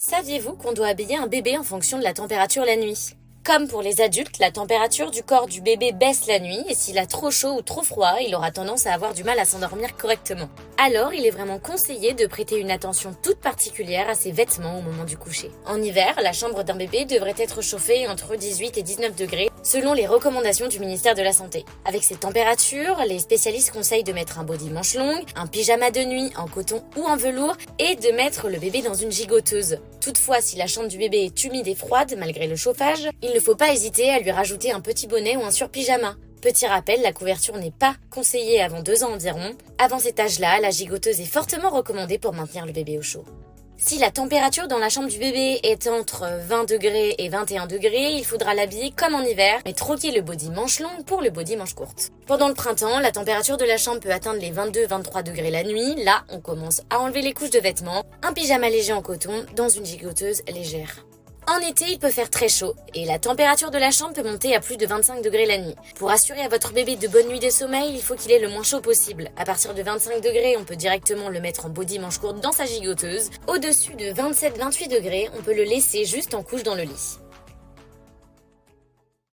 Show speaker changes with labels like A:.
A: Saviez-vous qu'on doit habiller un bébé en fonction de la température la nuit? Comme pour les adultes, la température du corps du bébé baisse la nuit et s'il a trop chaud ou trop froid, il aura tendance à avoir du mal à s'endormir correctement. Alors, il est vraiment conseillé de prêter une attention toute particulière à ses vêtements au moment du coucher. En hiver, la chambre d'un bébé devrait être chauffée entre 18 et 19 degrés selon les recommandations du ministère de la Santé. Avec ces températures, les spécialistes conseillent de mettre un body manche longue, un pyjama de nuit en coton ou en velours et de mettre le bébé dans une gigoteuse. Toutefois, si la chambre du bébé est humide et froide malgré le chauffage, il ne faut pas hésiter à lui rajouter un petit bonnet ou un surpyjama. Petit rappel, la couverture n'est pas conseillée avant 2 ans environ. Avant cet âge-là, la gigoteuse est fortement recommandée pour maintenir le bébé au chaud. Si la température dans la chambre du bébé est entre 20 degrés et 21 degrés, il faudra l'habiller comme en hiver, mais troquer le body manche longue pour le body manche courte. Pendant le printemps, la température de la chambre peut atteindre les 22-23 degrés la nuit. Là, on commence à enlever les couches de vêtements, un pyjama léger en coton dans une gigoteuse légère. En été, il peut faire très chaud et la température de la chambre peut monter à plus de 25 degrés la nuit. Pour assurer à votre bébé de bonnes nuits de sommeil, il faut qu'il ait le moins chaud possible. À partir de 25 degrés, on peut directement le mettre en body manche courte dans sa gigoteuse. Au-dessus de 27-28 degrés, on peut le laisser juste en couche dans le lit.